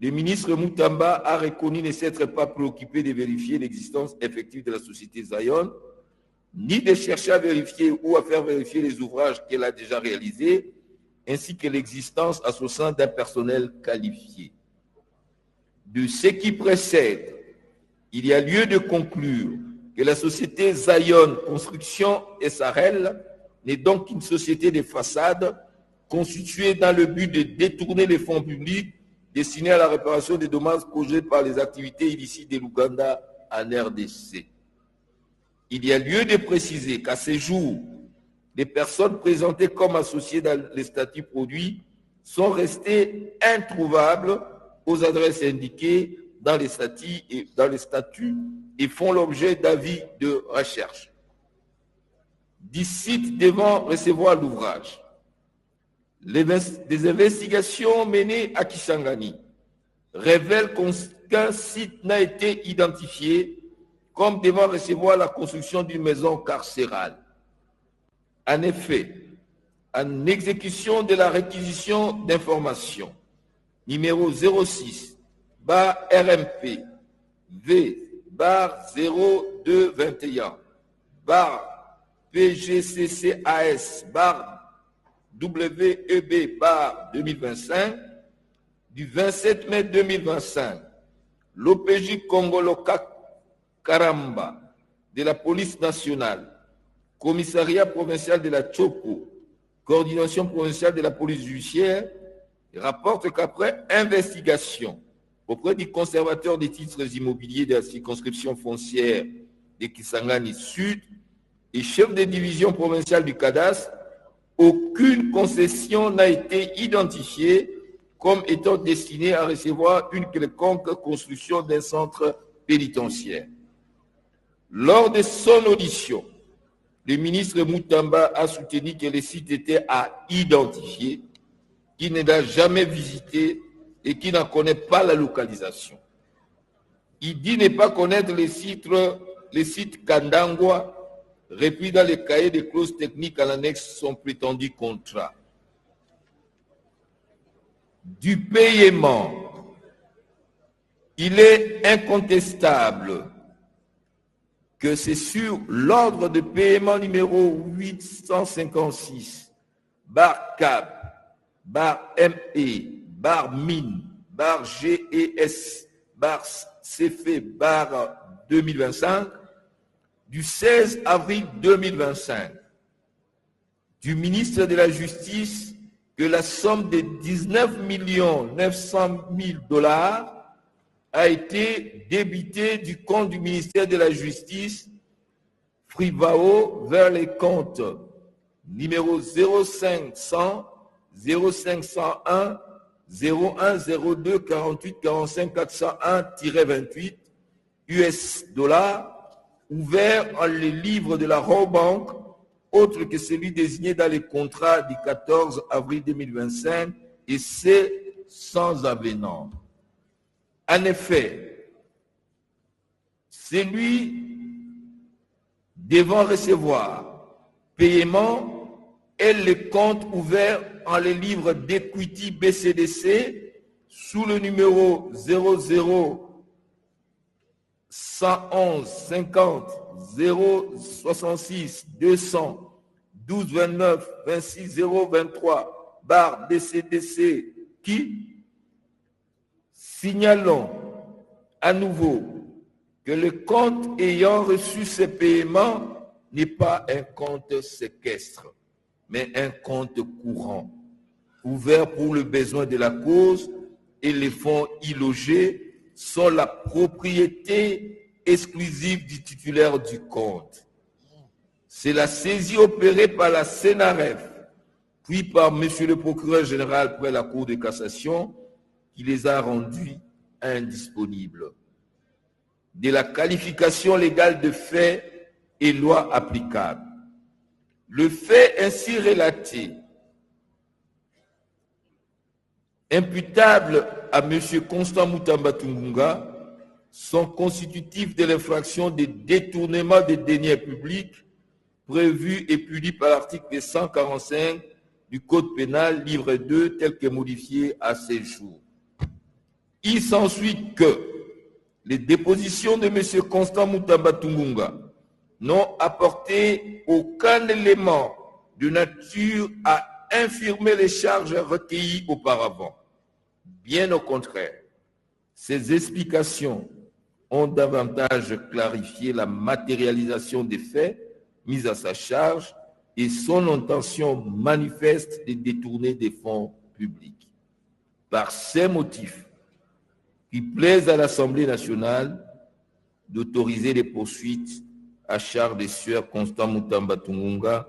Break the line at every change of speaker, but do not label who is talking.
le ministre Moutamba a reconnu ne s'être pas préoccupé de vérifier l'existence effective de la société Zion, ni de chercher à vérifier ou à faire vérifier les ouvrages qu'elle a déjà réalisés, ainsi que l'existence à son sein d'un personnel qualifié. De ce qui précède, il y a lieu de conclure que la société Zion Construction SRL n'est donc qu'une société de façade constituée dans le but de détourner les fonds publics destinés à la réparation des dommages causés par les activités illicites de l'Ouganda en RDC. Il y a lieu de préciser qu'à ce jour, les personnes présentées comme associées dans les statuts produits sont restées introuvables aux adresses indiquées dans les statuts et font l'objet d'avis de recherche. D'ici devant recevoir l'ouvrage, des investigations menées à Kisangani révèlent qu'un site n'a été identifié comme devant recevoir la construction d'une maison carcérale. En effet, en exécution de la réquisition d'informations numéro 06 RMP V/0221 PGCCAS WEB 2025 du 27 mai 2025, l'OPJ Congoloka Karamba de la police nationale, commissariat provincial de la Tchoko, coordination provinciale de la police judiciaire, rapporte qu'après investigation auprès du conservateur des titres immobiliers de la circonscription foncière de Kisangani Sud et chef de division provinciale du cadastre, aucune concession n'a été identifiée comme étant destinée à recevoir une quelconque construction d'un centre pénitentiaire. Lors de son audition, le ministre Moutamba a soutenu que le site était à identifier, qu'il ne l'a jamais visité et qui n'en connaît pas la localisation. Il dit ne pas connaître les sites Kandangwa, repris dans les cahiers de clauses techniques à l'annexe de son prétendu contrat. Du paiement, il est incontestable que c'est sur l'ordre de paiement numéro 856, CAB, ME, MIN, GES, CFE, 2025, du 16 avril 2025, du ministre de la Justice que la somme de 19 900 000 $ a été débitée du compte du ministère de la Justice, Frivao, vers les comptes numéro 0500 0501 0102 48 45 401-28 US $, ouvert en les livres de la Robank, autre que celui désigné dans les contrats du 14 avril 2025, et c'est sans avenant. En effet, celui devant recevoir paiement est le compte ouvert en les livres d'Equity BCDC sous le numéro 00 111 50 066 200 12 29 26 023 BCDC qui, signalons à nouveau que le compte ayant reçu ces paiements n'est pas un compte séquestre, mais un compte courant, ouvert pour le besoin de la cause, et les fonds y logés sont la propriété exclusive du titulaire du compte. C'est la saisie opérée par la CNRF, puis par M. le procureur général près la Cour de cassation, qui les a rendus indisponibles. De la qualification légale de fait et loi applicable. Le fait ainsi relaté, imputable à M. Constant Moutamba Tungunga, sont constitutifs de l'infraction de détournement des deniers publics prévu et puni par l'article 145 du Code pénal, livre 2, tel que modifié à ces jours. Il s'ensuit que les dépositions de M. Constant Mutamba Tungunga n'ont apporté aucun élément de nature à infirmer les charges recueillies auparavant. Bien au contraire, ces explications ont davantage clarifié la matérialisation des faits mis à sa charge et son intention manifeste de détourner des fonds publics. Par ces motifs, qui plaise à l'Assemblée nationale d'autoriser les poursuites à charge des sieurs Constant Mutamba Tungunga